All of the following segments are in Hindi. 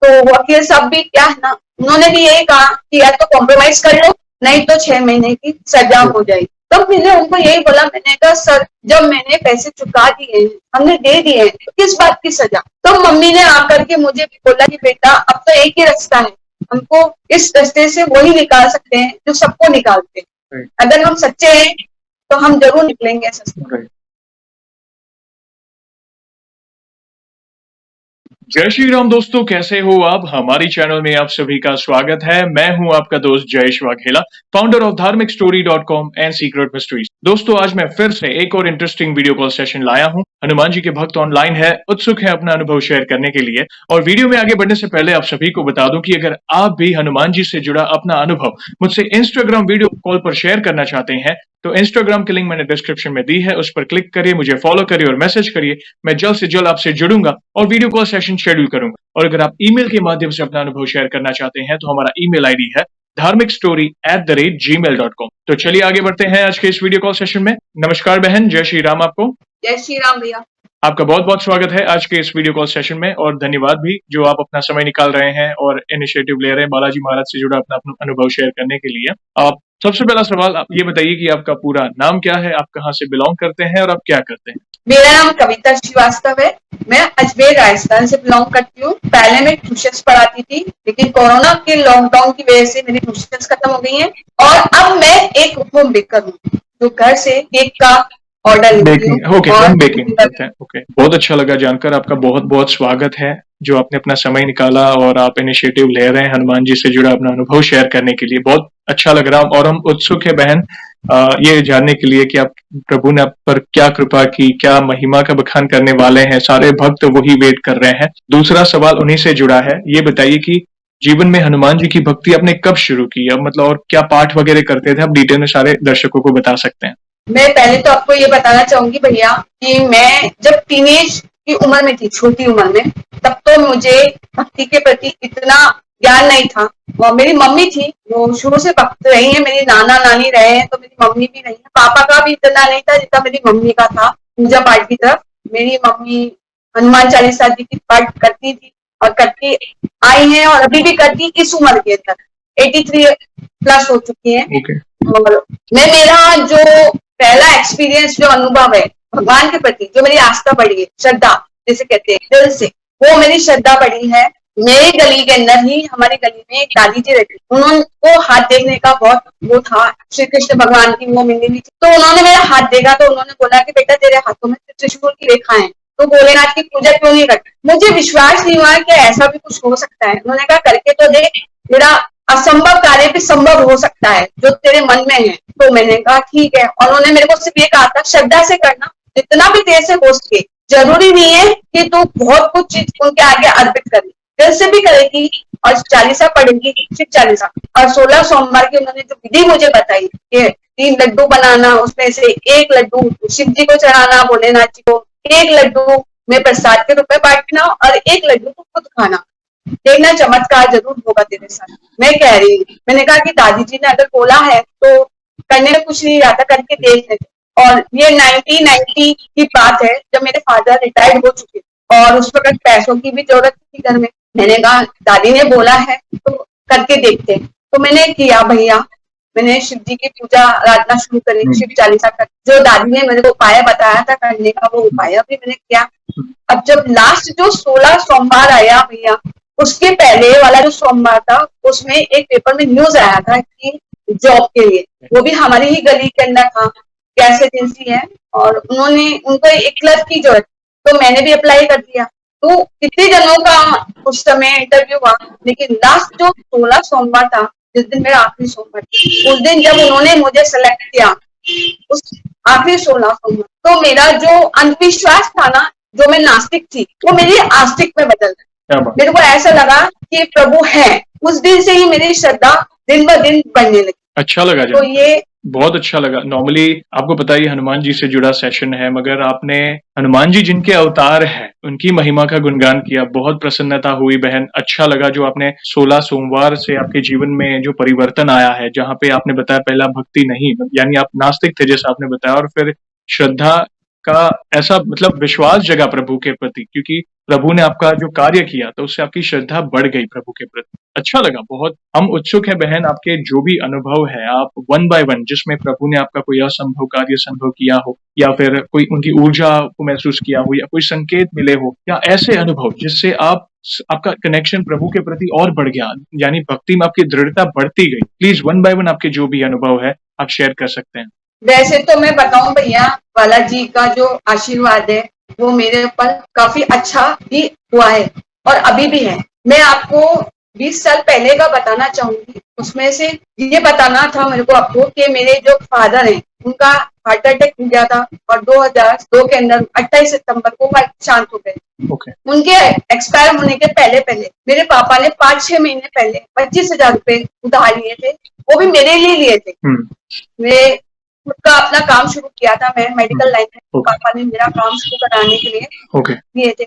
तो वकील साहब भी क्या है ना, उन्होंने भी यही कहा कि या तो कॉम्प्रोमाइज कर लो, नहीं तो 6 महीने की सजा हो जाएगी। तब मैंने उनको यही बोला, मैंने कहा सर जब मैंने पैसे चुका दिए हैं, हमने दे दिए हैं, तो किस बात की सजा। तो मम्मी ने आकर के मुझे भी बोला कि बेटा अब तो एक ही रास्ता है, हमको इस रास्ते से वही निकाल सकते हैं जो सबको निकालते हैं। अगर हम सच्चे हैं तो हम जरूर निकलेंगे इस रास्ते से। जय श्री राम दोस्तों, कैसे हो आप। हमारी चैनल में आप सभी का स्वागत है। मैं हूं आपका दोस्त जयेश वाघेला, फाउंडर ऑफ धार्मिकस्टोरी.com एंड सीक्रेट मिस्ट्रीज। दोस्तों आज मैं फिर से एक और इंटरेस्टिंग वीडियो कॉल सेशन लाया हूं। हनुमान जी के भक्त ऑनलाइन है, उत्सुक है अपना अनुभव शेयर करने के लिए। और वीडियो में आगे बढ़ने से पहले आप सभी को बता दूं कि अगर आप भी हनुमान जी से जुड़ा अपना अनुभव मुझसे इंस्टाग्राम वीडियो कॉल पर शेयर करना चाहते हैं तो इंस्टाग्राम की लिंक मैंने डिस्क्रिप्शन में दी है, उस पर क्लिक करिए, मुझे फॉलो करिए और मैसेज करिए। मैं जल्द से जल्द आपसे जुड़ूंगा और वीडियो कॉल सेशन शेड्यूल करूंगा। और अगर आप ईमेल के माध्यम से अपना अनुभव शेयर करना चाहते हैं तो हमारा ईमेल आईडी है dharmikstory@gmail.com। तो चलिए आगे बढ़ते हैं आज के इस वीडियो कॉल सेशन में। नमस्कार बहन, जय श्री राम आपको। जय श्री राम भैया। आपका बहुत बहुत स्वागत है आज के इस वीडियो कॉल सेशन में और धन्यवाद भी जो आप अपना समय निकाल रहे हैं और इनिशिएटिव ले रहे हैं बालाजी महाराज से जुड़ा अपना अनुभव शेयर करने के लिए। आप सबसे पहला सवाल आप ये बताइए कि आपका पूरा नाम क्या है, आप कहाँ से बिलोंग करते हैं और आप क्या करते हैं। मेरा नाम कविता श्रीवास्तव है, मैं अजमेर राजस्थान से बिलोंग करती हूँ। पहले मैं ट्यूशंस पढ़ाती थी, लेकिन कोरोना के लॉकडाउन की वजह से मेरी ट्यूशंस खत्म हो गई हैं और अब मैं एक होम बेकर हूँ जो घर से केक का ऑर्डर लेती हूँ। ओके, होम बेकिंग करते हैं। ओके, बहुत अच्छा लगा जानकर। आपका बहुत बहुत स्वागत है जो आपने अपना समय निकाला और आप इनिशिएटिव ले रहे हैं हनुमान जी से जुड़ा अपना अनुभव शेयर करने के लिए। बहुत अच्छा लग रहा और हम उत्सुक है बहन ये जानने के लिए कि आप प्रभु ने आप पर क्या कृपा की, क्या महिमा का बखान करने वाले हैं। सारे भक्त वही वेट कर रहे हैं। दूसरा सवाल उन्हीं से जुड़ा है, ये बताइए कि जीवन में हनुमान जी की भक्ति आपने कब शुरू की, अब मतलब और क्या पाठ वगैरह करते थे, आप डिटेल में सारे दर्शकों को बता सकते हैं। मैं पहले तो आपको ये बताना चाहूंगी भैया कि मैं जब टीनेज की उम्र में थी, छोटी उम्र में, तब तो मुझे भक्ति के प्रति इतना ज्ञान नहीं था। वो मेरी मम्मी थी, वो शुरू से भक्त रही है, मेरी नाना नानी रहे हैं तो मेरी मम्मी भी रही है। पापा का भी इतना नहीं था जितना मेरी मम्मी का था पूजा पाठ की तरफ। मेरी मम्मी हनुमान चालीसा जी की पाठ करती थी और करती आई है और अभी भी करती इस उम्र के अंदर 83 प्लस हो चुकी है। और मेरा जो पहला एक्सपीरियंस, जो अनुभव है भगवान के प्रति, जो मेरी आस्था बढ़ी है, श्रद्धा जिसे कहते हैं दिल से, वो मेरी श्रद्धा बढ़ी है। मेरी गली के अंदर ही, हमारी गली में एक दादी जी रहती, उनको हाथ देखने का बहुत वो था, श्री कृष्ण भगवान की वो मिली थी। तो उन्होंने मेरा हाथ देखा तो उन्होंने बोला कि बेटा तेरे हाथों में त्रिशूल की रेखा है, तो भोलेनाथ की पूजा क्यों नहीं करती। मुझे विश्वास नहीं हुआ कि ऐसा भी कुछ हो सकता है। उन्होंने कहा करके तो देख, मेरा असंभव कार्य भी संभव हो सकता है जो तेरे मन में है। तो मैंने कहा ठीक है, और उन्होंने मेरे को सिर्फ ये कहा था श्रद्धा से करना, जितना भी तेरे से हो सके। जरूरी नहीं है कि तू बहुत कुछ चीज उनके आगे अर्पित करे, दिल से भी करेगी और चालीसा पढ़ेगी, शिव चालीसा। और 16 सोमवार की उन्होंने जो विधि मुझे बताई कि 3 लड्डू बनाना, उसमें से एक लड्डू शिव जी को चढ़ाना, भोलेनाथ जी को, एक लड्डू में प्रसाद के रूप में बांटना और एक लड्डू को खुद खाना। देखना चमत्कार जरूर होगा तेरे साथ। मैं कह रही हूँ, मैंने कहा कि दादी जी ने अगर बोला है तो करने में कुछ नहीं आता, करके देख लेते। और ये 1990 की बात है जब मेरे फादर रिटायर्ड हो चुके और उस वक्त पैसों की भी जरूरत थी घर में। मैंने कहा दादी ने बोला है तो करके देखते। तो मैंने किया भैया, मैंने शिव जी की पूजा आराधना शुरू करी, शिव चालीसा कर, जो दादी ने मेरे को उपाय बताया था करने का, वो उपाय भी मैंने किया। अब जब लास्ट जो 16 सोमवार आया भैया, उसके पहले वाला जो सोमवार था उसमें एक पेपर में न्यूज आया था कि जॉब के लिए, वो भी हमारी ही गली के अंदर था, गैस एजेंसी है और उनको एक क्लर्क की जरूरत, तो मैंने भी अप्लाई कर दिया। तो कितने जनों का उस समय इंटरव्यू हुआ, लेकिन लास्ट जो 16 सोमवार था, जिस दिन मेरा आखिरी सोमवार, उस दिन जब उन्होंने मुझे सेलेक्ट किया, उस आखिरी 16 सोमवार, तो मेरा जो अंधविश्वास था ना, जो मैं नास्तिक थी, वो मेरी आस्तिक में बदल गया। मेरे को ऐसा लगा कि प्रभु है। उस दिन से ही मेरी श्रद्धा दिन ब दिन बढ़ने लगी। अच्छा लगा तो ये बहुत अच्छा लगा। नॉर्मली आपको पता ही हनुमान जी से जुड़ा सेशन है, मगर आपने हनुमान जी जिनके अवतार हैं उनकी महिमा का गुणगान किया। बहुत प्रसन्नता हुई बहन, अच्छा लगा जो आपने 16 सोमवार से आपके जीवन में जो परिवर्तन आया है, जहाँ पे आपने बताया पहला भक्ति नहीं, यानी आप नास्तिक थे जैसा आपने बताया, और फिर श्रद्धा का ऐसा मतलब विश्वास जगा प्रभु के प्रति, क्योंकि प्रभु ने आपका जो कार्य किया तो उससे आपकी श्रद्धा बढ़ गई प्रभु के प्रति। अच्छा लगा बहुत। हम उत्सुक है बहन, आपके जो भी अनुभव है आप वन बाय वन, जिसमें प्रभु ने आपका कोई असंभव कार्य संभव किया हो, या फिर कोई उनकी ऊर्जा को महसूस किया हो, या कोई संकेत मिले हो, या ऐसे अनुभव जिससे आपका कनेक्शन प्रभु के प्रति और बढ़ गया, यानी भक्ति में आपकी दृढ़ता बढ़ती गई। प्लीज वन बाय वन आपके जो भी अनुभव है आप शेयर कर सकते हैं। वैसे तो मैं बताऊं भैया, बालाजी का जो आशीर्वाद है वो मेरे ऊपर काफी अच्छा भी हुआ है और अभी भी है। मैं आपको 20 साल पहले का बताना चाहूंगी। उसमें से ये बताना था मेरे को आपको कि मेरे जो फादर हैं उनका हार्ट अटैक हो गया था और 2002 के अंदर 28 सितंबर को वो शांत हो गए। उनके एक्सपायर होने के पहले पहले मेरे पापा ने 5-6 महीने पहले 25,000 रुपए उधार लिए थे, वो भी मेरे लिए लिए थे। मैं खुद का अपना काम शुरू किया था, मैं मेडिकल लाइन में, पापा ने मेरा काम शुरू कराने के लिए दिए थे।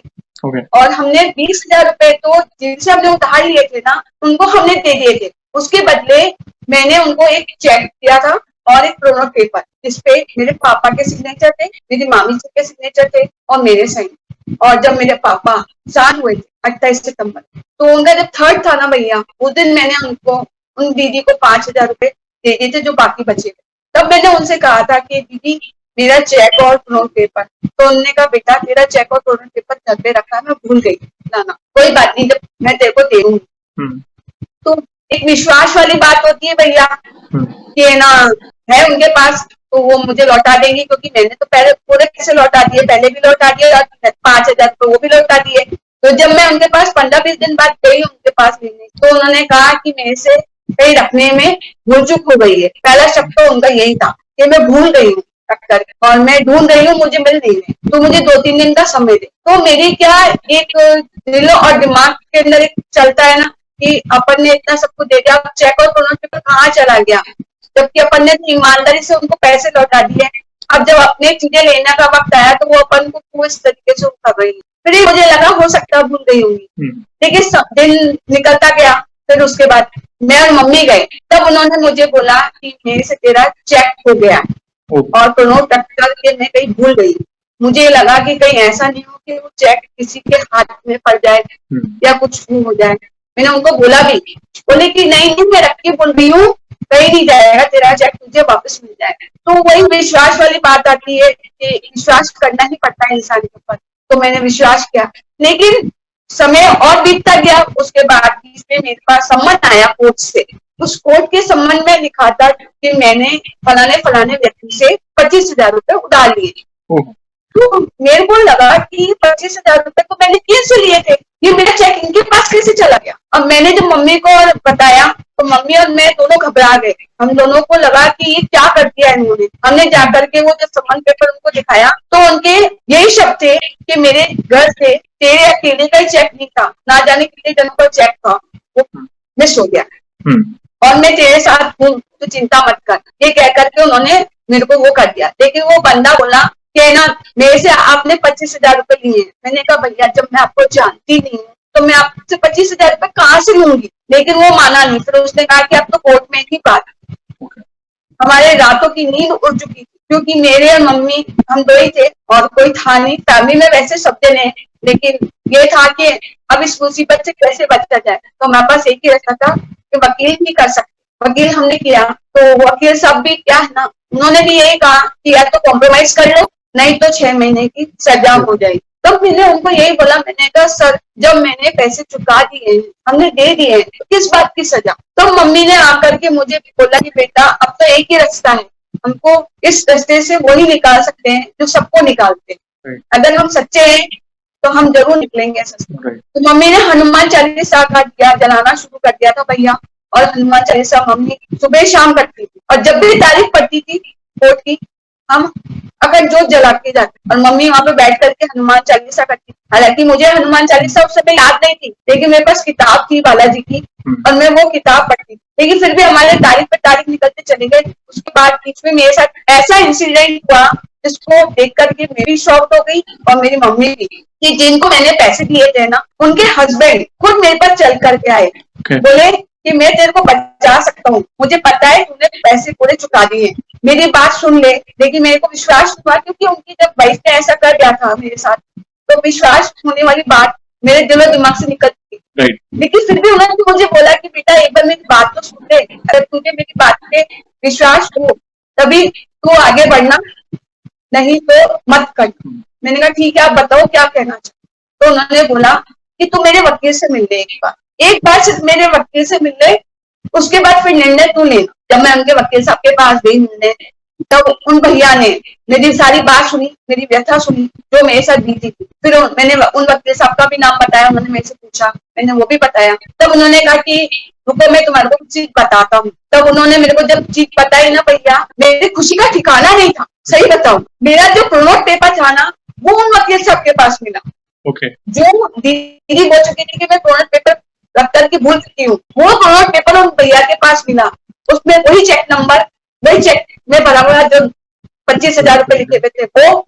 और हमने 20,000 रुपए तो जिनसे हमने उधार लिए थे ना उनको हमने दे दिए थे। उसके बदले मैंने उनको एक चेक दिया था और एक प्रोनो पेपर जिसपे मेरे पापा के सिग्नेचर थे, मेरी मामी जी के सिग्नेचर थे और मेरे साइन। और जब मेरे पापा शांत हुए थे 28 सितंबर, तो उनका जब थर्ड था ना भैया, उस दिन मैंने उनको, उन दीदी को 5,000 रुपए दे दिए थे जो बाकी बचे थे। तब मैंने उनसे कहा था कि दीदी मेरा चेक और प्रोनो पेपर, तो उन्होंने कहा बेटा तेरा चेक और प्रोनो पेपर घर पे रखा है, मैं भूल गई लाना, कोई बात नहीं, जब मैं तेरे को दे दूंगी। तो एक विश्वास वाली बात होती है भैया कि ना है उनके पास तो वो मुझे लौटा देंगी, क्योंकि मैंने तो पहले पूरे पैसे लौटा दिए, पहले भी लौटा दिए, 5,000 तो वो भी लौटा दिए। तो जब मैं उनके पास 15-20 दिन बाद गई उनके पास मिलने, तो उन्होंने कहा कि मेरे से कहीं रखने में भूल चूक हो गई है। पहला शब्द तो उनका यही था कि मैं भूल गई हूँ रखकर और मैं ढूंढ रही हूँ, मुझे मिल नहीं रही, तो मुझे 2-3 दिन का समय दे। तो मेरी क्या एक दिल और दिमाग के अंदर एक चलता है ना कि अपन ने इतना सब कुछ दे दिया, चेक और प्रोनो पेपर कहाँ चला गया, जबकि अपन ने ईमानदारी से उनको पैसे लौटा दिए। अब जब अपने चीजें लेने का वक्त आया तो वो अपन को इस तरीके से उठा गई। फिर मुझे लगा हो सकता है भूल गई होंगी, लेकिन सब दिन निकलता गया। फिर उसके बाद मैं और मम्मी गए, तब उन्होंने मुझे बोला कि मेरे से तेरा चेक हो गया और प्रोनो पेपर के मैं कहीं भूल गई। मुझे लगा कि कहीं ऐसा नहीं हो कि वो चेक किसी के हाथ में पड़ जाए या कुछ भी हो जाए। मैंने उनको बोला भी, बोले कि नहीं मैं रख के बोल रही हूँ, कहीं नहीं जाएगा, तेरा चेक तुझे वापस मिल जाएगा। तो वही विश्वास वाली बात आती है कि विश्वास करना ही पड़ता है इंसान के ऊपर। तो मैंने विश्वास किया, लेकिन समय और बीतता गया। उसके बाद इसमें मेरे पास सम्मन आया कोर्ट से। उस कोर्ट के सम्मन में लिखा था कि मैंने फलाने व्यक्ति से 25,000 रुपए उधार लिए। तो मेरे को लगा कि 25,000 रुपए तो मैंने कैसे लिए थे, ये मेरा चेक इनके पास कैसे चला गया। अब मैंने जब मम्मी को बताया तो मम्मी और मैं दोनों घबरा गए। हम दोनों को लगा कि ये क्या कर दिया इन्होंने। हमने जाकर के वो जो सम्मान पेपर उनको दिखाया तो उनके यही शब्द थे कि मेरे घर से तेरे अकेले का ही चेक नहीं था, ना जाने कितने जनों का चेक था, वो मिस हो गया और मैं तेरे साथ हूँ, तो चिंता मत कर। ये कह करके उन्होंने मेरे को वो कर दिया। लेकिन वो बंदा बोला कि ना मेरे से आपने 25,000 रुपए लिए। मैंने कहा भैया जब मैं आपको जानती नहीं हूँ तो मैं आपसे 25,000 रुपए कहाँ से लूंगी। लेकिन वो माना नहीं। फिर उसने कहा कि अब तो कोर्ट में ही बात। हमारे रातों की नींद उड़ चुकी थी, क्योंकि मेरे और मम्मी हम दो ही थे और कोई था नहीं। फैमिली में वैसे सब जने, लेकिन ये था कि अब इस मुसीबत से कैसे बचा जाए। तो हमारे पास एक ही रास्ता था कि वकील भी कर सकते। वकील हमने किया तो वकील सब भी क्या है ना, उन्होंने भी यही कहा कि या तो कॉम्प्रोमाइज कर लो, नहीं तो 6 महीने की सजा हो जाएगी। तब मैंने उनको यही बोला, मैंने कहा सर जब मैंने पैसे चुका दिए हैं, हमने दे दिए हैं, तो किस बात की सजा। तो मम्मी ने आकर के मुझे बोला कि बेटा अब तो एक ही रास्ता है, हमको इस रास्ते से वही निकाल सकते हैं जो सबको निकालते हैं। अगर हम सच्चे हैं तो हम जरूर निकलेंगे इस रास्ते। तो मम्मी ने हनुमान चालीसा का दिया जलाना शुरू कर दिया था भैया। और हनुमान चालीसा मम्मी सुबह शाम करती थी और जब भी तारीख पड़ती थी कोर्ट की, हम अगर जोत जला के जाते और मम्मी वहां पे बैठ करके हनुमान चालीसा करती। हालांकि मुझे हनुमान चालीसा उस समय याद नहीं थी, लेकिन मेरे पास किताब थी बालाजी की और मैं वो किताब पढ़ती थी। लेकिन फिर भी हमारे तारीख पे तारीख निकलते चले गए। उसके बाद बीच में मेरे साथ ऐसा इंसिडेंट हुआ जिसको देख करके मैं भी शॉक्ड हो गई और मेरी मम्मी भी, कि जिनको मैंने पैसे दिए थे ना उनके हस्बैंड खुद मेरे पास चल करके आए। बोले कि मैं तेरे को बचा सकता हूँ, मुझे पता है तूने पैसे पूरे चुका दिए, मेरी बात सुन ले, लेकिन मेरे को विश्वास हुआ क्योंकि उनकी जब वाइफ ने ऐसा कर दिया था मेरे साथ, तो विश्वास होने वाली बात मेरे दिलो दिमाग से निकल गई। राइट। लेकिन फिर भी उन्होंने मुझे बोला कि बेटा एक बार मेरी बात तो सुन ले, अगर तुझे मेरी बात पे विश्वास हो तभी तू आगे बढ़ना, नहीं तो मत कर। मैंने कहा ठीक है, आप बताओ क्या कहना चाहते। तो उन्होंने बोला कि तू मेरे वकील से मिल ले, एक बार सिर्फ मेरे वकील से मिल ले, उसके बाद फिर निर्णय तू लेना। जब मैं उनके वकील साहब के पास गई मिलने, तब उन भैया ने मेरी सारी बात सुनी, मेरी व्यथा सुनी जो मेरे साथ बीती थी। फिर मैंने उन वकील साहब का भी नाम बताया, उन्होंने मेरे से पूछा, मैंने वो भी बताया। तब उन्होंने कहा कि रुको मैं तुम्हारे को कुछ चीज बताता हूँ। तब उन्होंने मेरे को जब चीज बताई ना भैया, मेरी खुशी का ठिकाना नहीं था। सही बताऊं, मेरा जो प्रोमोट पेपर था ना, वो उन वकील साहब के पास मिला। ओके। जो दीदी बोल चुकी थी कि मैं प्रोमोट पेपर रख करके भूल चुकी हूँ, वो प्रोमोट पेपर उन भैया के पास मिला। उसमें वही चेक नंबर, वही चेक में भरा हुआ जो 25,000 रुपए लिखे हुए थे वो,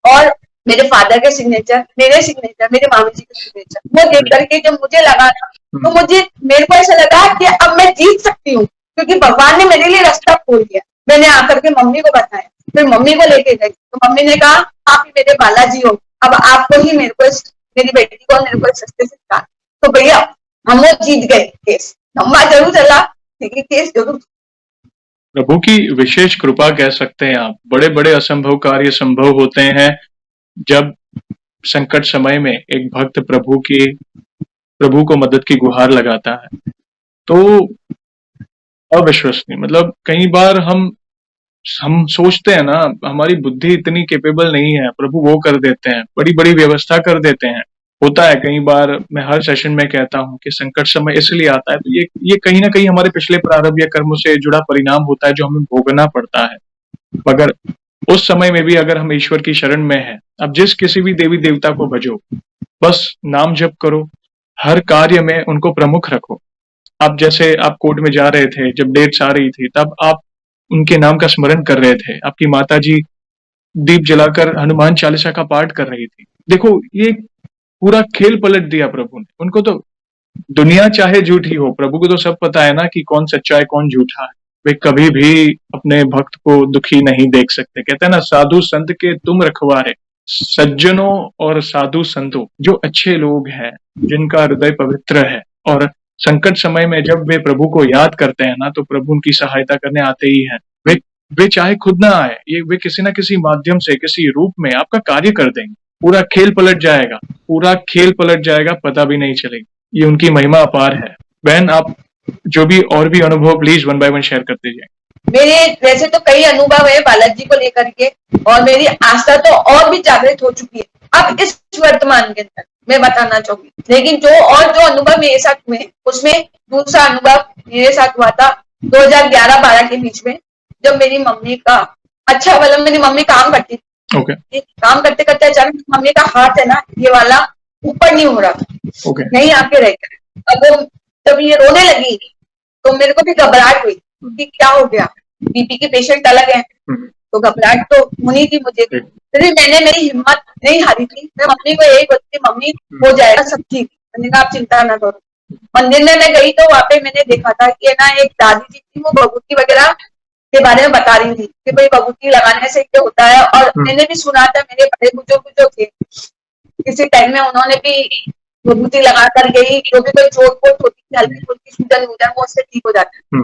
और मेरे फादर के सिग्नेचर, मेरे सिग्नेचर, मेरे मामी जी के सिग्नेचर, वो देख करके जब मुझे लगा ना, तो मेरे को ऐसा लगा कि अब मैं जीत सकती हूँ, क्योंकि भगवान ने मेरे लिए रास्ता खोल दिया। मैंने आकर के मम्मी को बताया, फिर मम्मी को लेके गई, तो मम्मी ने कहा आप ही मेरे बालाजी हो, अब आपको ही मेरे को मेरी बेटी को मेरे को इस रास्ते से निकाल। तो भैया हम लोग जीत गए केस, लंबा जरूर चला लेकिन केस जरूर। प्रभु की विशेष कृपा कह सकते हैं आप। बड़े बड़े असंभव कार्य संभव होते हैं जब संकट समय में एक भक्त प्रभु को मदद की गुहार लगाता है। तो अविश्वसनीय, मतलब कई बार हम सोचते हैं ना, हमारी बुद्धि इतनी कैपेबल नहीं है, प्रभु वो कर देते हैं, बड़ी बड़ी व्यवस्था कर देते हैं। होता है कई बार, मैं हर सेशन में कहता हूँ कि संकट समय इसलिए आता है, तो ये कहीं ना कहीं हमारे पिछले प्रारब्ध या कर्मों से जुड़ा परिणाम होता है जो हमें भोगना पड़ता है। मगर उस समय में भी अगर हम ईश्वर की शरण में हैं, अब जिस किसी भी देवी देवता को भजो, बस नाम जप करो, हर कार्य में उनको प्रमुख रखो। आप जैसे आप कोर्ट में जा रहे थे, जब डेट्स आ रही थी, तब आप उनके नाम का स्मरण कर रहे थे। आपकी माताजी दीप जलाकर हनुमान चालीसा का पाठ कर रही थी। देखो, ये पूरा खेल पलट दिया प्रभु ने। उनको तो दुनिया चाहे झूठी हो, प्रभु को तो सब पता है ना कि कौन सच्चा है कौन झूठा है। वे कभी भी अपने भक्त को दुखी नहीं देख सकते। कहते हैं ना, साधु संत के तुम रखवारे। सज्जनों और साधु संतों, जो अच्छे लोग हैं, जिनका हृदय पवित्र है, और संकट समय में जब वे प्रभु को याद करते हैं ना, तो प्रभु उनकी सहायता करने आते ही हैं। वे चाहे खुद ना आए, ये वे किसी ना किसी माध्यम से, किसी रूप में आपका कार्य कर देंगे। पूरा खेल पलट जाएगा, पूरा खेल पलट जाएगा, पता भी नहीं चलेगा। ये उनकी महिमा अपार है। बहन, आप जो भी और भी अनुभव प्लीज 1 बाय 1 शेयर करते जाए। मेरे वैसे तो कई अनुभव है बालाजी को लेकर के, और मेरी आस्था तो और भी जागृत हो चुकी है अब इस वर्तमान के अंदर, मैं बताना चाहूंगी। लेकिन जो अनुभव मेरे साथ हुए, उसमें दूसरा अनुभव मेरे साथ हुआ था 2011-12 के बीच में, जब मेरी मम्मी का अच्छा वाला, मेरी मम्मी काम करती थी। ओके। काम करते करते अचानक मम्मी का हाथ है ना, ये वाला ऊपर नहीं हो रहा था। ओके। नहीं आके रह गया। अब जब ये रोने लगी तो मेरे को भी घबराहट हुई कि क्या हो गया, बीपी के पेशेंट अलग हैं, तो घबराहट तो होनी थी मुझे। फिर मैंने मेरी हिम्मत नहीं हारी थी, मैं मम्मी को यही बोलती, मम्मी हो जाएगा सब ठीक। मैंने कहा आप चिंता ना करो। मंदिर में मैं गई तो वहां पे मैंने देखा था कि ना एक दादी जी थी, वो भभूति वगैरह के बारे में बता रही थी कि भाई भभूति लगाने से क्या होता है। और मैंने भी सुना था, मेरे बड़े बुजुर्ग जो थे किसी टाइम में उन्होंने भी विभूति लगा कर गई, जो भी कोई चोट वोट होती थी, हल्की फुल्की सूजन वूजन, वो उससे ठीक हो जाता है।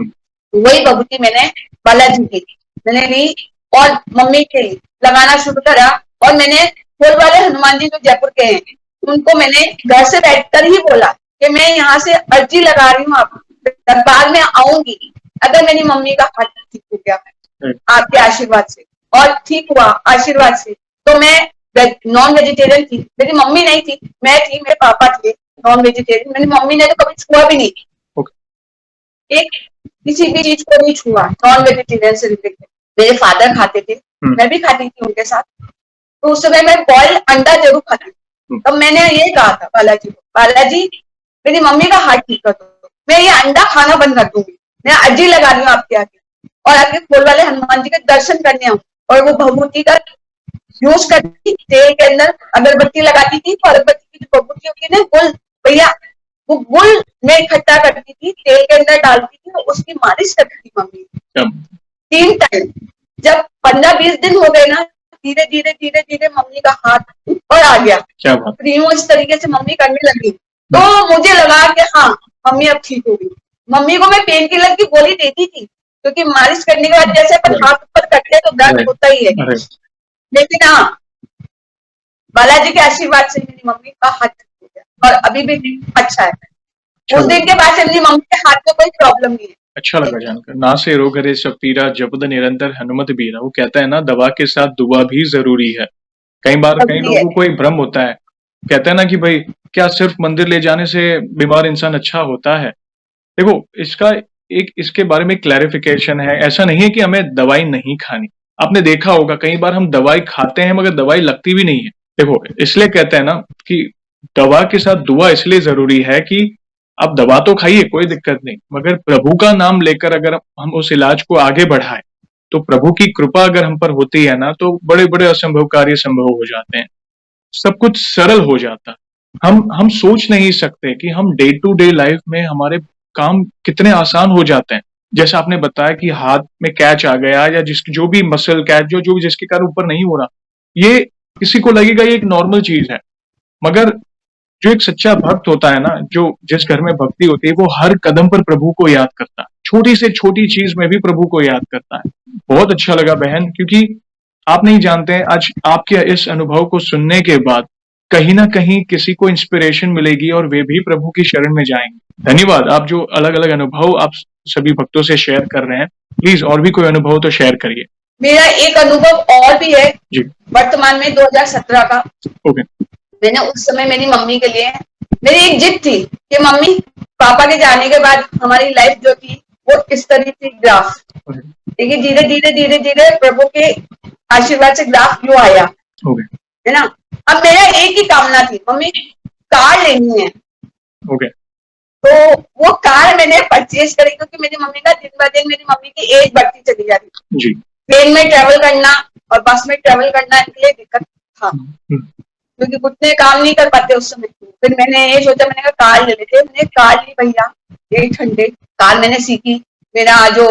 वही विभूति मैंने बालाजी की मैंने ली और मम्मी के लिए लगाना शुरू करा। और मैंने फूल वाले हनुमान जी जो जयपुर के हैं, उनको मैंने घर से बैठकर ही बोला कि मैं यहाँ से अर्जी लगा रही हूँ, आप दरबार में आऊंगी अगर मेरी मम्मी का हाथ ठीक हो गया है आपके आशीर्वाद से। और ठीक हुआ आशीर्वाद से। तो मैं नॉन वेजिटेरियन थी, मेरी मम्मी नहीं थी, मैं थी, मेरे पापा थे नॉन वेजिटेरियन। मेरी मम्मी ने तो कभी छुआ भी नहीं, एक किसी भी चीज को नहीं छुआ नॉन वेजिटेरियन से रिलेटेड। मेरे फादर खाते थे, मैं भी खाती थी उनके साथ। तो उस समय मैं बॉइल्ड अंडा जरूर खाती थी। तब मैंने ये कहा था बालाजी को, बालाजी मेरी मम्मी का हार्ट ठीक कर दो, मैं ये अंडा खाना बंद कर दूंगी, मैं अर्जी लगा रही हूँ आपके आगे, और आपके फूल वाले हनुमान जी के दर्शन करने आऊँ। और वो भभूति का यूज करती थी, तेल के अंदर अगरबत्ती लगाती थी, और अगरबत्ती की जो भभूति होती है ना, गुल भैया, वो गुल में इकट्ठा करती थी, तेल के अंदर डालती थी और उसकी मालिश करती थी मम्मी 3 टाइम। जब 15-20 दिन हो गए ना, धीरे धीरे धीरे धीरे मम्मी का हाथ ऊपर आ गया, क्या बात। फिर यूं इस तरीके से मम्मी करने लगी, तो मुझे लगा कि हाँ मम्मी अब ठीक होगी। मम्मी को मैं पेन किलर की गोली देती थी, क्योंकि मालिश करने के बाद जैसे अपन हाथ ऊपर करते हैं तो दर्द होता ही है, लेकिन हाँ बालाजी के आशीर्वाद से मेरी मम्मी का हाथ ठीक हो गया और अभी भी अच्छा है। उस दिन के बाद से मेरी मम्मी के हाथ में कोई प्रॉब्लम नहीं है। अच्छा लगा जानकर। ना से रोग हरे सब पीरा, जपद निरंतर हनुमत बीरा। वो कहता है ना, दवा के साथ दुआ भी जरूरी है। कई बार कई लोगों को एक भ्रम होता है, कहते हैं ना कि भाई क्या सिर्फ मंदिर ले जाने से बीमार इंसान अच्छा होता है। देखो, इसका एक इसके बारे में क्लैरिफिकेशन है। ऐसा नहीं है कि हमें दवाई नहीं खानी। आपने देखा होगा कई बार हम दवाई खाते हैं मगर दवाई लगती भी नहीं है। देखो, इसलिए कहते हैं ना कि दवा के साथ दुआ इसलिए जरूरी है कि आप दवा तो खाइए, कोई दिक्कत नहीं, मगर प्रभु का नाम लेकर अगर हम उस इलाज को आगे बढ़ाएं तो प्रभु की कृपा अगर हम पर होती है ना, तो बड़े बड़े असंभव कार्य संभव हो जाते हैं, सब कुछ सरल हो जाता। हम सोच नहीं सकते कि हम डे टू डे लाइफ में हमारे काम कितने आसान हो जाते हैं। जैसे आपने बताया कि हाथ में कैच आ गया, या जो भी मसल कैच जो जिसके कारण ऊपर नहीं हो रहा, ये किसी को लगेगा ये एक नॉर्मल चीज है, मगर जो एक सच्चा भक्त होता है ना, जो जिस घर में भक्ति होती है, वो हर कदम पर प्रभु को याद करता है, छोटी से छोटी चीज में भी प्रभु को याद करता है। बहुत अच्छा लगा बहन, क्योंकि आप नहीं जानते हैं आज आपके इस अनुभव को सुनने के बाद कहीं ना कहीं किसी को इंस्पिरेशन मिलेगी और वे भी प्रभु की शरण में जाएंगे। धन्यवाद। आप जो अलग अलग अनुभव आप सभी भक्तों से शेयर कर रहे हैं, प्लीज और भी कोई अनुभव तो शेयर करिए। मेरा एक अनुभव और भी है जी। वर्तमान में 2017 का। ओके। मैंने उस समय मेरी मम्मी के लिए, मेरी एक जिद थी कि मम्मी पापा के जाने के बाद हमारी लाइफ जो थी वो किस तरह थी ग्राफ, लेकिन धीरे धीरे धीरे धीरे प्रभु के आशीर्वाद से ग्राफ क्यों आया, है ना। अब मेरा एक ही कामना थी, मम्मी कार लेनी है। तो वो कार मैंने परचेज करी, क्योंकि मेरी मम्मी का दिन ब दिन मेरी मम्मी की एज बढ़ती चली जाती थी। ट्रेन में ट्रेवल करना और बस में ट्रेवल करना के लिए दिक्कत था, क्योंकि घुटने काम नहीं कर पाते उस समय। फिर मैंने ये सोचा, मैंने कहा कार ले लेते। मैंने कार ली भैया, 1 घंटे कार मैंने सीखी। मेरा जो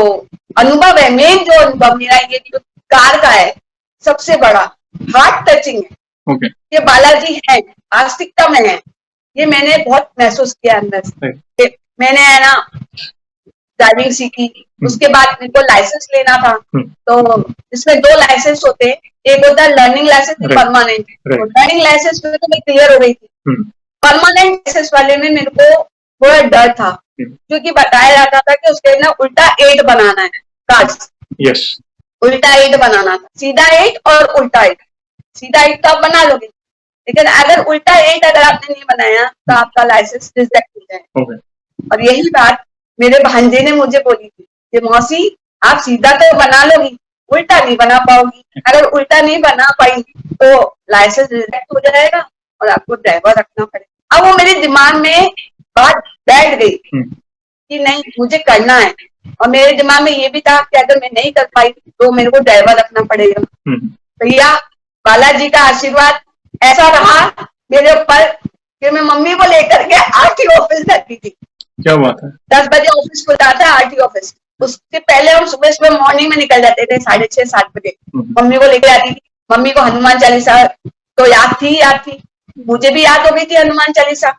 अनुभव है, मेन जो अनुभव मेरा ये जो कार का है, सबसे बड़ा हार्ट टचिंग है। ये बालाजी है, आस्तिकता में है, ये मैंने बहुत महसूस किया अंदर से। मैंने है ना ड्राइविंग सीखी, उसके बाद मेरे को लाइसेंस लेना था। तो इसमें 2 लाइसेंस होते हैं, एक होता है लर्निंग लाइसेंस, परमानेंट। तो लर्निंग लाइसेंस में तो मैं क्लियर हो गई थी, परमानेंट लाइसेंस वाले में मेरे को थोड़ा डर था, क्योंकि बताया जाता था कि उसके ना उल्टा 8 बनाना है कार्ड्स। यस, उल्टा 8 बनाना था, सीधा 8 और उल्टा 8। सीधा 8 तो आप बना लोगे, लेकिन अगर उल्टा 8 अगर आपने नहीं बनाया तो आपका लाइसेंस रिजेक्ट हो जाए। और यही बात मेरे भांजे ने मुझे बोली थी कि मौसी आप सीधा तो बना लोगी, उल्टा नहीं बना पाओगी। अगर उल्टा नहीं बना पाई तो लाइसेंस रिजेक्ट हो जाएगा और आपको ड्राइवर रखना पड़ेगा। अब वो मेरे दिमाग में बात बैठ गई कि नहीं, मुझे करना है। और मेरे दिमाग में ये भी था कि अगर मैं नहीं कर पाई तो मेरे को ड्राइवर रखना पड़ेगा। भैया बालाजी का आशीर्वाद ऐसा रहा मेरे ऊपर कि मैं मम्मी को लेकर के आरटीओ ऑफिस जाती थी। क्या बात है। 10 बजे ऑफिस खुलता था आरटीओ ऑफिस, उससे पहले हम सुबह सुबह मॉर्निंग में निकल जाते थे 6:30-7 बजे। मम्मी को लेकर आती थी। मम्मी को हनुमान चालीसा तो याद थी, मुझे भी याद हो गई थी हनुमान चालीसा।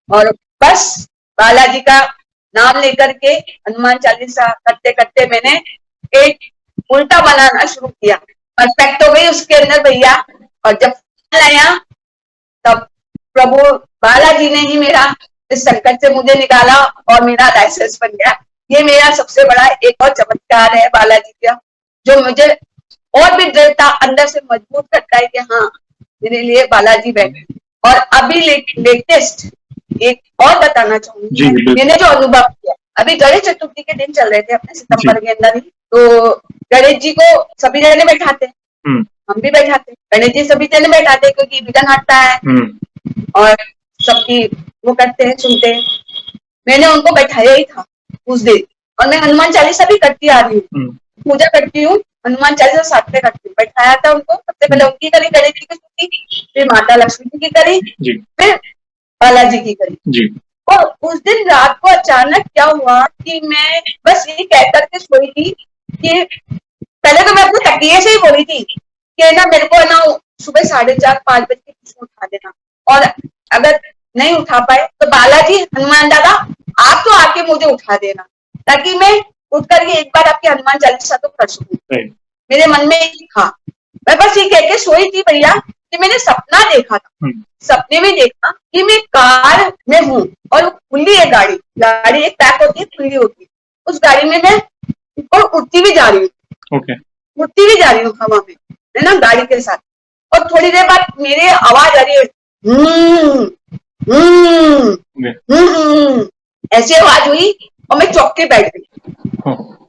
और बस बालाजी का नाम लेकर के हनुमान चालीसा करते करते मैंने एक उल्टा बनाना शुरू किया, परफेक्ट हो गई उसके अंदर भैया। और जब आया तब प्रभु बालाजी ने ही मेरा इस संकट से मुझे निकाला और मेरा लाइसेंस बन गया। ये मेरा सबसे बड़ा एक और चमत्कार है बालाजी का, जो मुझे और भी दृढ़ता अंदर से मजबूत करता है कि हाँ मेरे लिए बालाजी बैठे। और अभी लेटेस्ट एक और बताना चाहूंगी, मैंने जो अनुभव किया, अभी गणेश चतुर्थी के दिन चल रहे थे अपने सितंबर के अंदर ही, तो गणेश जी को सभी जने बैठाते हैं, हम भी बैठाते, गणेश जी सभी जने बैठाते क्योंकि विघ्न हटता है और सबकी वो करते हैं, सुनते हैं। मैंने उनको बैठाया ही था उस दिन, और मैं हनुमान चालीसा भी करती आ रही हूँ, पूजा करती हूँ, हनुमान चालीसा साथ में करती हूँ। बैठाया था उनको, सबसे पहले उनकी करी गणेश जी की स्तुति, फिर माता लक्ष्मी जी की करी, फिर बालाजी की करी। और उस दिन रात को अचानक क्या हुआ कि मैं बस ये कह करके सोई थी कि पहले तो मैं अपने तकिए से ही बोली थी कि ना मेरे को ना सुबह 4:30-5 बजे के उठा देना, और अगर नहीं उठा पाए तो बालाजी हनुमान दादा आप तो आके मुझे उठा देना, ताकि मैं उठ करके एक बार आपकी हनुमान चालीसा तो कर सकूं। मेरे मन में एक था, मैं बस ये कह के सोई थी भैया कि मैंने सपना देखा था, सपने में देखा कि मैं कार में हूँ और खुली है गाड़ी, गाड़ी एक पैक होती है, खुली होती है, उस गाड़ी में मैं ऊपर उड़ती भी जा रही हूँ, उड़ती भी जा रही हूँ हवा में, है ना, गाड़ी के साथ। और थोड़ी देर बाद मेरे आवाज आ रही है, ऐसी आवाज हुई और मैं चौंक के बैठ गई।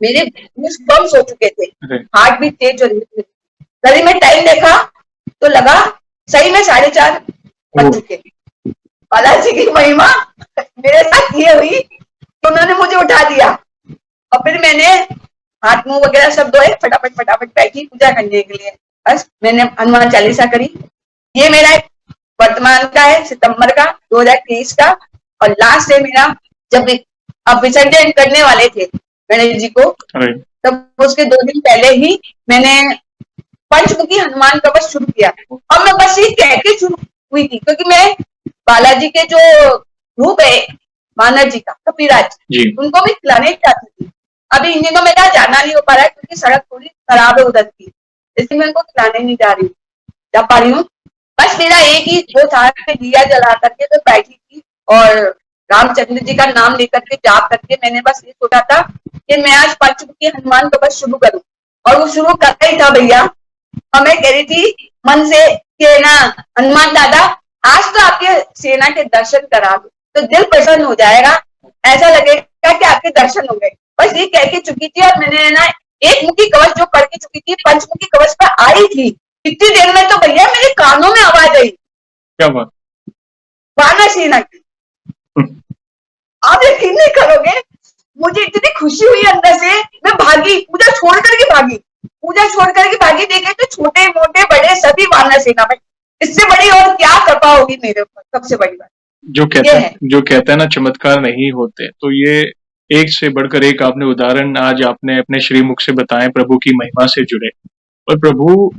मेरे बम्स हो चुके थे, हार्ट भी तेज हो रही थी। घड़ी में टाइम देखा तो लगा सही में 4:30 बज चुके। बालाजी की महिमा मेरे साथ ये हुई तो उन्होंने मुझे उठा दिया, और फिर मैंने हाथ मुंह वगैरह सब धोए, फटाफट बैठी पूजा करने के लिए। बस मैंने हनुमान चालीसा करी। ये मेरा वर्तमान का है, सितंबर का 2023 का, और लास्ट है मेरा जब अब विसर्जन करने वाले थे गणेश जी को, तब उसके 2 दिन पहले ही मैंने पंचमुखी हनुमान कवच शुरू किया। और मैं बस ये कह के शुरू हुई थी क्योंकि मैं बालाजी के जो रूप है मानव जी का, कपिराज जी, उनको भी खिलाने चाहती थी। अभी इन दिनों मेरा जाना नहीं हो पा रहा है क्योंकि सड़क थोड़ी खराब है उधर की, इसलिए मैं उनको खिलाने नहीं जा पा रही हूँ। बस मेरा एक ही वो था कि दिया जला करके तो बैठी थी और रामचंद्र जी का नाम लेकर के जाप करके मैंने बस ये सोचा था कि मैं आज पंचमुखी हनुमान कवच शुरू करूं, और वो शुरू करता ही था भैया। और मैं कह रही थी मन से कि ना हनुमान दादा आज तो आपके सेना के दर्शन करा दो तो दिल प्रसन्न हो जाएगा, ऐसा लगेगा कि आपके दर्शन हो गए। बस ये कह के चुकी थी, और मैंने ना एक मुखी कवच जो करके चुकी थी, पंचमुखी कवच पर आई थी, इतनी देर में तो भैया मेरे कानों में आवाज आई। क्या बात? वानर सेना की। आप यकीन नहीं करोगे, मुझे इतनी खुशी हुई अंदर से, मैं भागी, पूजा छोड़ करके भागी, देखे तो छोटे मोटे बड़े सभी वानर सेना में। इससे बड़ी और क्या कृपा होगी मेरे ऊपर, सबसे बड़ी बात जो कहते हैं ना चमत्कार नहीं होते, तो ये एक से बढ़कर एक आपने उदाहरण आज आपने अपने श्रीमुख से बताए, प्रभु की महिमा से जुड़े। और प्रभु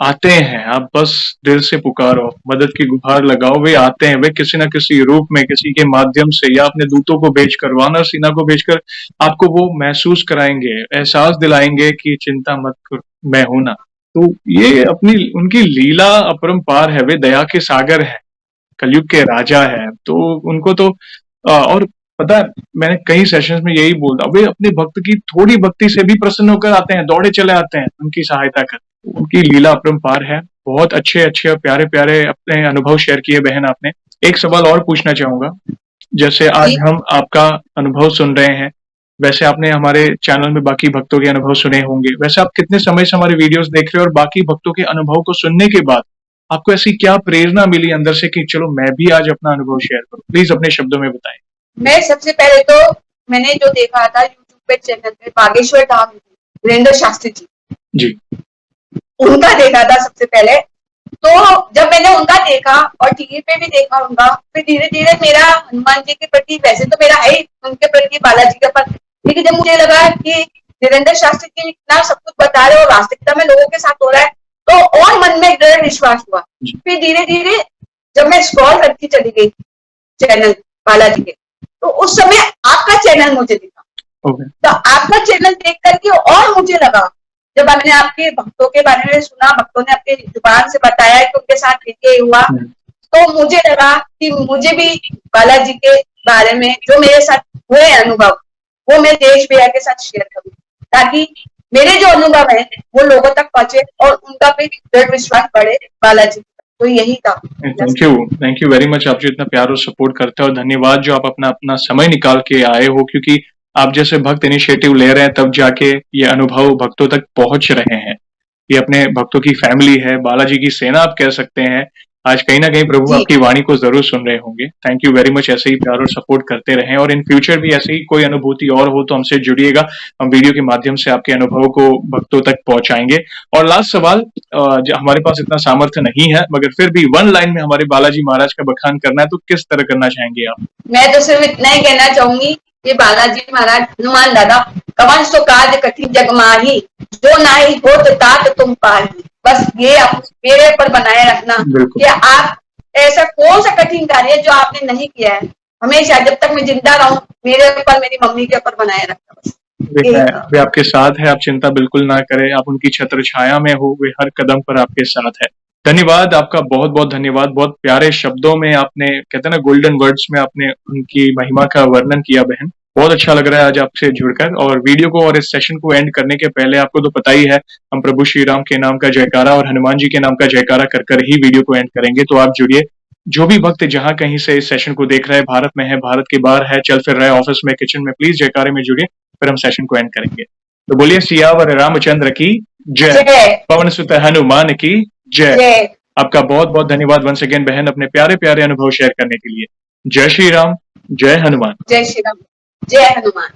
आते हैं, आप बस दिल से पुकारो, मदद की गुहार लगाओ, वे आते हैं, वे किसी न किसी रूप में, किसी के माध्यम से, या अपने दूतों को भेजकर, वानर सेना को भेजकर आपको वो महसूस कराएंगे, एहसास दिलाएंगे कि चिंता मत कर, मैं हूं ना। तो ये अपनी उनकी लीला अपरंपार है, वे दया के सागर है, कलयुग के राजा है। तो उनको तो और पता है, मैंने कई सेशंस में यही बोलता, वे अपने भक्त की थोड़ी भक्ति से भी प्रसन्न होकर आते हैं, दौड़े चले आते हैं उनकी सहायता कर। उनकी लीला अपरंपार है। बहुत अच्छे अच्छे और प्यारे प्यारे अपने अनुभव शेयर किए बहन आपने। एक सवाल और पूछना चाहूंगा, जैसे आज हम आपका अनुभव सुन रहे हैं, वैसे आपने हमारे चैनल में बाकी भक्तों के अनुभव सुने होंगे, वैसे आप कितने समय से हमारे वीडियोस देख रहे हो, और बाकी भक्तों के अनुभव को सुनने के बाद आपको ऐसी क्या प्रेरणा मिली अंदर से कि चलो मैं भी आज अपना अनुभव शेयर करूं? प्लीज अपने शब्दों में बताएं। मैं सबसे पहले तो मैंने जो देखा था यूट्यूब पे चैनल पे बागेश्वर धाम वीरेंद्र शास्त्री जी, उनका देखा था सबसे पहले। तो जब मैंने उनका देखा और टीवी पे भी देखा उनका, फिर धीरे धीरे मेरा हनुमान जी के प्रति, वैसे तो मेरा है उनके प्रति, बालाजी के प्रति, लेकिन जब मुझे लगा कि वीरेंद्र शास्त्री जी इतना सब कुछ बता रहे और वास्तविकता में लोगों के साथ हो रहा है, तो और मन में दृढ़ विश्वास हुआ। फिर धीरे धीरे जब मैं स्क्रॉल करती चली गई चैनल बालाजी के, तो उस समय आपका चैनल मुझे दिखा। तो आपका चैनल देख करके और मुझे लगा, जब मैंने आपके भक्तों के बारे में सुना, भक्तों ने अपनी जुबान से बताया कि उनके साथ ये हुआ, तो मुझे लगा कि मुझे भी बालाजी के बारे में जो मेरे साथ हुए अनुभव, वो मैं देश भैया के साथ शेयर करूं, ताकि मेरे जो अनुभव है वो लोगों तक पहुंचे और उनका भी दृढ़ विश्वास बढ़े बालाजी। तो यही था। Thank you very much. आप जो इतना प्यार और सपोर्ट करते हो, धन्यवाद जो आप अपना समय निकाल के आए हो, क्योंकि आप जैसे भक्त इनिशिएटिव ले रहे हैं तब जाके ये अनुभव भक्तों तक पहुंच रहे हैं। ये अपने भक्तों की फैमिली है, बालाजी की सेना आप कह सकते हैं। आज कहीं ना कहीं प्रभु आपकी वाणी को जरूर सुन रहे होंगे। Thank you very much. ऐसे ही प्यार और सपोर्ट करते रहें, और इन फ्यूचर भी ऐसे ही कोई अनुभूति और हो तो हमसे जुड़िएगा, हम वीडियो के माध्यम से आपके अनुभव को भक्तों तक पहुंचाएंगे। और लास्ट सवाल, हमारे पास इतना सामर्थ्य नहीं है, मगर फिर भी वन लाइन में हमारे बालाजी महाराज का बखान करना है, तो किस तरह करना चाहेंगे आप? मैं तो सिर्फ इतना ही कहना चाहूंगी कि बालाजी महाराज हनुमान दादा, कवंश तो कार्य कठिन जग माही, जो नाही होत तात तुम पाही। बस ये आप मेरे ऊपर बनाए रखना बिल्कुल। कि आप ऐसा कौन सा कठिन कार्य है जो आपने नहीं किया है, हमेशा जब तक मैं जिंदा रहूं मेरे ऊपर मेरी मम्मी के ऊपर बनाए रखना, बस वे यही है, था। वे आपके साथ है, आप चिंता बिल्कुल ना करें, आप उनकी छत्र छाया में हो, वे हर कदम पर आपके साथ है। धन्यवाद आपका, बहुत-बहुत धन्यवाद। बहुत प्यारे शब्दों में आपने कहते हैं ना गोल्डन वर्ड्स में आपने उनकी महिमा का वर्णन किया बहन। बहुत अच्छा लग रहा है आज आपसे जुड़कर और वीडियो को और इस सेशन को एंड करने के पहले आपको तो पता ही है, हम प्रभु श्री राम के नाम का जयकारा और हनुमान जी के नाम का जयकारा कर ही वीडियो को एंड करेंगे। तो आप जुड़िए। जो भी भक्त जहाँ कहीं से इस सेशन को देख रहे हैं, भारत में है, भारत के बाहर है, चल फिर रहे हैं ऑफिस में, किचन में, प्लीज जयकारे में जुड़िए, फिर हम सेशन को एंड करेंगे। तो बोलिए सियावर रामचंद्र की जय, जय पवन सुत हनुमान की जय। जय आपका बहुत बहुत धन्यवाद वंस अगेन बहन, अपने प्यारे प्यारे अनुभव शेयर करने के लिए। जय श्री राम, जय हनुमान। जय श्री राम, जय हनुमान।